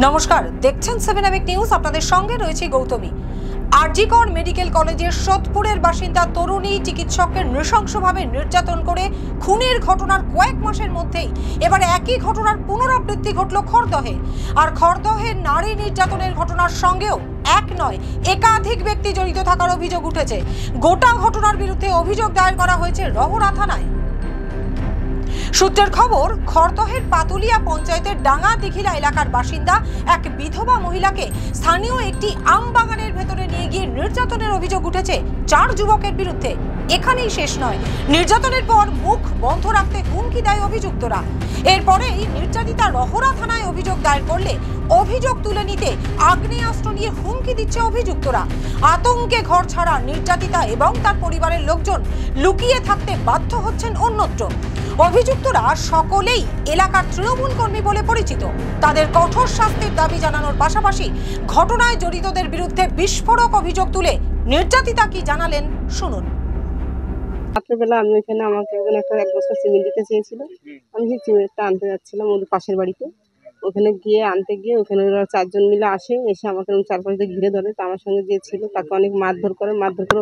নমস্কার, দেখছেন 7 নিউজ। আপনাদের সঙ্গে রয়েছে গৌতমী। আরজিকর মেডিকেল কলেজের সোদপুরের বাসিন্দা তরুণী চিকিৎসককে নৃশংসভাবে নির্যাতন করে খুনের ঘটনার কয়েক মাসের মধ্যেই এবার একই ঘটনার পুনরাবৃত্তি ঘটল খড়দহে। আর খড়দহের নারী নির্যাতনের ঘটনার সঙ্গেও এক নয়, একাধিক ব্যক্তি জড়িত থাকার অভিযোগ উঠেছে। গোটা ঘটনার বিরুদ্ধে অভিযোগ দায়ের করা হয়েছে রহরা থানায়। সূত্রের খবর, খড়দহের পাতুলিয়া পঞ্চায়েতের ডাঙ্গা দিঘিলা এলাকার বাসিন্দা এক বিধবা মহিলাকে স্থানীয় একটি আম বাগানের ভেতরে নিয়ে গিয়ে নির্যাতনের অভিযোগ উঠেছে 4 যুবকের বিরুদ্ধে। এখানেই শেষ নয়, নির্যাতনের পর মুখ বন্ধ রাখতে হুমকি দেয় অভিযুক্তরা। এরপরেই নির্যাতিতা রহরা থানায় অভিযোগ দায়ের করলে অভিযোগ তুলে নিতে আগ্নেয়াস্ত্র নিয়ে হুমকি দিচ্ছে অভিযুক্তরা। আতঙ্কে ঘর ছাড়া নির্যাতিতা এবং তার পরিবারের লোকজন লুকিয়ে থাকতে বাধ্য হচ্ছেন অন্যত্র। অভিযুক্তরা সকলেই এলাকার তৃণমূল কর্মী বলে পরিচিত। তাদের কঠোর শাস্তির দাবি জানানোর পাশাপাশি ঘটনায় জড়িতদের বিরুদ্ধে বিস্ফোরক অভিযোগ তুলে নির্যাতিতা কি জানালেন, শুনুন। রাত্রেবেলা আমি এখানে আমাকে একটা 1 বস্তা সিমেন্ট দিতে চেয়েছিল। আমি সেই সিমেন্টটা আনতে যাচ্ছিলাম ওদের পাশের বাড়িতে। ওখানে গিয়ে আনতে গিয়ে ওখানে ওরা 4 জন মিলে আসে, এসে আমাকে চারপাশ দিয়ে ঘিরে ধরে। তা আমার সঙ্গে যে ছিল তাকে অনেক মারধর করে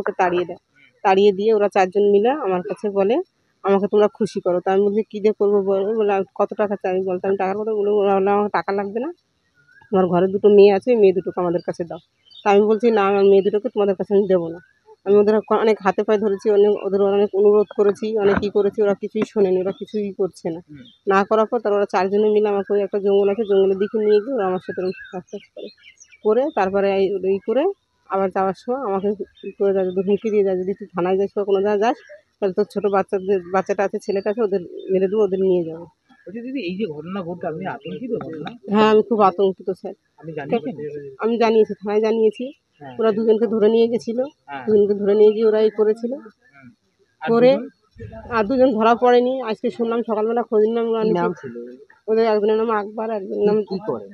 ওকে তাড়িয়ে দেয়। তাড়িয়ে দিয়ে ওরা 4 জন মিলে আমার কাছে বলে আমাকে তোমরা খুশি করো। তা আমি বলছি কী দিয়ে করবো বলে, কত টাকা চাই বলতে আমি টাকার কথা বলে ওরা বললো আমার টাকা লাগবে না, আমার ঘরে 2টো মেয়ে আছে, মেয়ে দুটোকে আমাদের কাছে দাও। তা আমি বলছি না, আমার মেয়ে দুটোকে তোমাদের কাছে আমি দেবো না। আমি ওদের অনেক হাতে পায়ে ধরেছি, ওদের অনেক অনুরোধ করেছি, অনেক কী করেছি, ওরা কিছুই শোনেনি, ওরা কিছুই করছে না। না করার পর তারা ওরা 4 জনে মিলে আমাকে ওই একটা জঙ্গল আছে, জঙ্গলের দিকে নিয়ে গিয়ে ওরা আমার সাথে করে তারপরে এই করে আবার যাওয়ার সময় আমাকে করে যায়, হুমকি দিয়ে যায়, যদি তুই থানায় যাস বা কোনো জায়গায় যাস তাহলে তোর ছোটো বাচ্চাটা আছে, ছেলেটা আছে, ওদের মেরে দেবো, ওদের নিয়ে যাবো। দিদি, এই যে ঘটনা ঘটছে আপনি আতঙ্কিত? হ্যাঁ, আমি খুব আতঙ্কিত স্যার। আমি জানিয়েছি, থানায় জানিয়েছি। ওরা 2 জনকে ধরে নিয়ে গেছিল, 2 জনকে ধরে নিয়ে গিয়ে ওরা এই করেছিল করে। আর 2 জন ধরা পড়েনি। আজকে শুনলাম সকালবেলা, খোঁজ নিলাম ওদের একজনের নাম আকবর, একজনের নাম কি করে।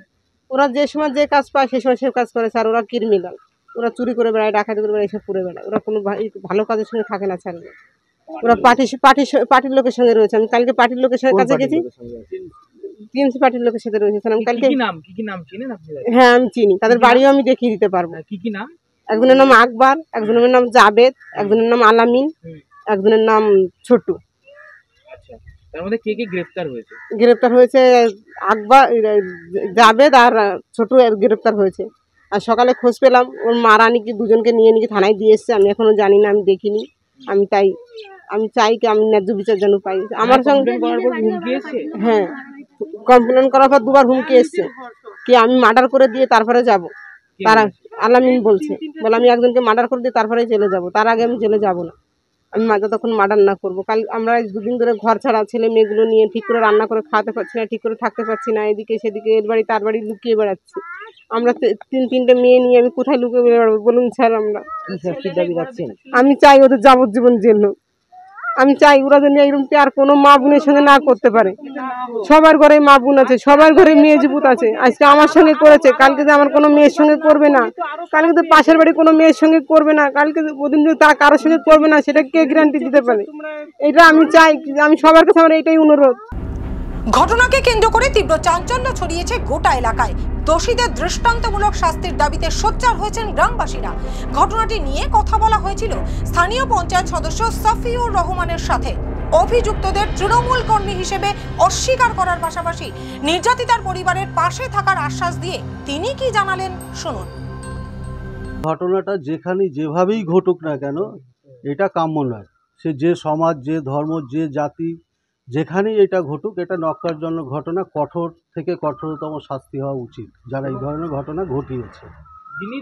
ওরা যে সময় যে কাজ পায় সেই সময় সে কাজ করে স্যার। ওরা ক্রিমিনাল, ওরা চুরি করে বেড়ায়, ডাকাতি করে বেড়ায়, এসব করে বেড়ায়। ওরা কোনো ভালো কাজের সঙ্গে থাকে না স্যার। ওরা পার্টির লোকের সঙ্গে রয়েছে। আমি কালকে পার্টির লোকের সঙ্গে কাছে গেছি, টিএমসি পার্টির লোকের সাথে রয়েছে স্যার। আমি কালকে কি নাম চিনেন আপনি? হ্যাঁ, আমি চিনি, তাদের বাড়িও আমি দেখিয়ে দিতে পারবো। কি নাম? একজনের নাম আকবর, একজনের নাম জাবেদ, একজনের নাম আলামিন, একজনের নাম ছোটু। আচ্ছা, তার মধ্যে কে কে গ্রেফতার হয়েছে? গ্রেফতার হয়েছে আকবর, জাবেদ আর ছোটু গ্রেফতার হয়েছে। আর সকালে খোঁজ পেলাম ওর মারা নাকি 2 জনকে নিয়ে থানায় দিয়ে এসছে। আমি এখনো জানি না, আমি দেখিনি। আমি চাই কি আমি ন্যায্য বিচার যেন পাই। আমার সঙ্গে হ্যাঁ, কমপ্লেন করার পর 2বার হুমকি এসছে কি আমি মার্ডার করে দিয়ে তারপরে যাব। তারা আলামিন বলে আমি একজনকে মার্ডার করে দিয়ে তারপরে জেলে যাব, তার আগে আমি জেলে যাব না। আমি যতক্ষণ মার্ডার না করবো। কাল আমরা 2 দিন ধরে ঘর ছাড়া, ছেলে মেয়েগুলো নিয়ে ঠিক করে রান্না করে খাওয়াতে পারছি না, ঠিক করে থাকতে পারছি না। এদিকে সেদিকে এর বাড়ি তার বাড়ি লুকিয়ে বেড়াচ্ছি। আমরা 3-3টে মেয়ে নিয়ে আমি কোথায় লুকিয়ে বেড়াবো বলুন স্যার? আমরা আমি চাই ওদের যাবজ্জীবন জেল হোক। আমি চাই ওরা যেন এরকম আর কোনো মা বোনের সঙ্গে না করতে পারে। সবার ঘরে মা বোন আছে, সবার ঘরে মেয়ে যুবত আছে। আজকে আমার সঙ্গে করেছে, কালকে যে আমার কোনো মেয়ের সঙ্গে করবে না, কালকে তো পাশের বাড়ি কোনো মেয়ের সঙ্গে করবে না, কালকে ওদিন যদি তার কারোর সঙ্গে করবে না, সেটা কে গ্যারান্টি দিতে পারে? এটা আমি চাই, আমি সবার কাছে আমার এটাই অনুরোধ। ঘটনাকে কেন্দ্র করে তীব্র চাঞ্চল্য ছড়িয়েছে গোটা এলাকায়। দোষীদের দৃষ্টান্তমূলক শাস্তির দাবিতে সোচ্চার হয়েছেন গ্রামবাসীরা। ঘটনাটি নিয়ে কথা বলা হয়েছিল স্থানীয় পঞ্চায়েত সদস্য সাফিউর রহমানের সাথে। অভিযুক্তদের তৃণমূল কর্মী হিসেবে অস্বীকার করার পাশাপাশি নির্যাতিতার পরিবারের পাশে থাকার আশ্বাস দিয়ে তিনি কি জানালেন, শুনুন। ঘটনাটা যেভাবেই ঘটুক না কেন, এটা কাম্য নয়। সে যে সমাজ, যে ধর্ম, যে জাতি, যেখানেই এটা ঘটুক, এটা ন্যক্কারজনক ঘটনা। কঠোর থেকে কঠোরতম শাস্তি হওয়া উচিত যারা এই ধরনের ঘটনা ঘটিয়েছে। যিনি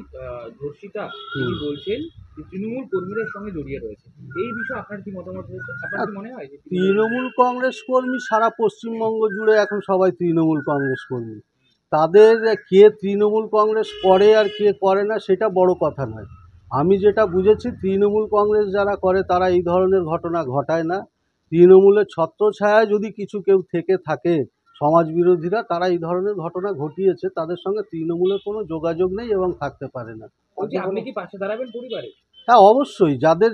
ধর্ষিতা তিনি বলছেন যে তৃণমূল কর্মীদের সঙ্গে জড়িয়ে রয়েছে। এই বিষয়ে আপনার কি মতামত রয়েছে? আপনার কি মনে হয় তৃণমূল কংগ্রেস কর্মী সারা পশ্চিমবঙ্গ জুড়ে এখন সবাই তৃণমূল কংগ্রেস কর্মী। তাদের কে তৃণমূল কংগ্রেস করে আর কে করে না সেটা বড় কথা নয়। আমি যেটা বুঝেছি, তৃণমূল কংগ্রেস যারা করে তারা এই ধরনের ঘটনা ঘটায় না। তৃণমূলের ছত্রছায়ায় যদি কেউ থেকে থাকে সমাজ বিরোধীরা, তারা এই ধরনের ঘটনা ঘটিয়েছে, তাদের সঙ্গে তৃণমূলের কোনো যোগাযোগ নেই এবং থাকতে পারে না। আপনি কি পাশে দাঁড়াবেন পরিবারে? হ্যাঁ, অবশ্যই। যাদের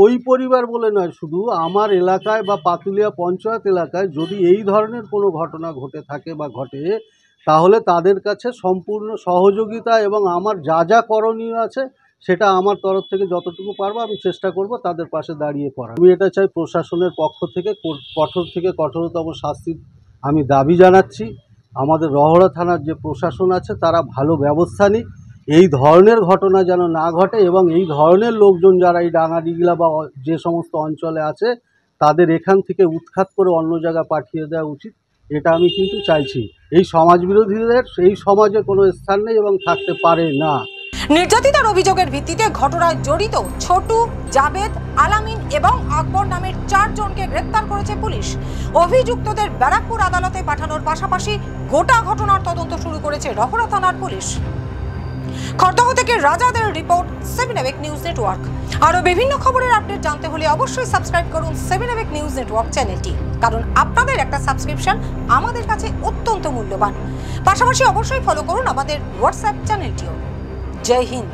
ওই পরিবার বলে নয়, শুধু আমার এলাকায় বা পাতুলিয়া পঞ্চায়েত এলাকায় যদি এই ধরনের কোনো ঘটনা ঘটে থাকে বা ঘটে, তাহলে তাদের কাছে সম্পূর্ণ সহযোগিতা এবং আমার যা যা করণীয় আছে সেটা আমার তরফ থেকে যতটুকু পারবো আমি চেষ্টা করব তাদের পাশে দাঁড়িয়ে করা। আমি এটা চাই প্রশাসনের পক্ষ থেকে কঠোর থেকে কঠোরতম শাস্তির আমি দাবি জানাচ্ছি। আমাদের রহড়া থানার যে প্রশাসন আছে তারা ভালো ব্যবস্থা নিক, এই ধরনের ঘটনা যেন না ঘটে এবং এই ধরনের লোকজন যারা এই ডাঙাডিগলা বা যে সমস্ত অঞ্চলে আছে তাদের এখান থেকে উৎখাত করে অন্য জায়গায় পাঠিয়ে দেওয়া উচিত। এটা আমি কিন্তু চাইছি। এই সমাজবিরোধীদের এই সমাজে কোনো স্থান নেই এবং থাকতে পারে না। নির্যাতিতার অভিযোগের ভিত্তিতে ঘটনায় জড়িত ছোটু, জাবেদ, আলামিন এবং আকবর নামের 4 জনকে গ্রেপ্তার করেছে পুলিশ। অভিযুক্তদের ব্যারাকপুর আদালতে পাঠানোর পাশাপাশি গোটা ঘটনার তদন্ত শুরু করেছে রহড়া থানার পুলিশ। খড়দহ থেকে রাজাদের রিপোর্ট, 7 AVEC নিউজ নেটওয়ার্ক। আরো বিভিন্ন খবরের আপডেট জানতে হলে অবশ্যই সাবস্ক্রাইব করুন 7 AVEC নিউজ নেটওয়ার্ক চ্যানেলটি, কারণ আপনাদের একটা সাবস্ক্রিপশন আমাদের কাছে অত্যন্ত মূল্যবান। পাশাপাশি অবশ্যই ফলো করুন আমাদের হোয়াটসঅ্যাপ চ্যানেলটিও। জয় হিন্দ।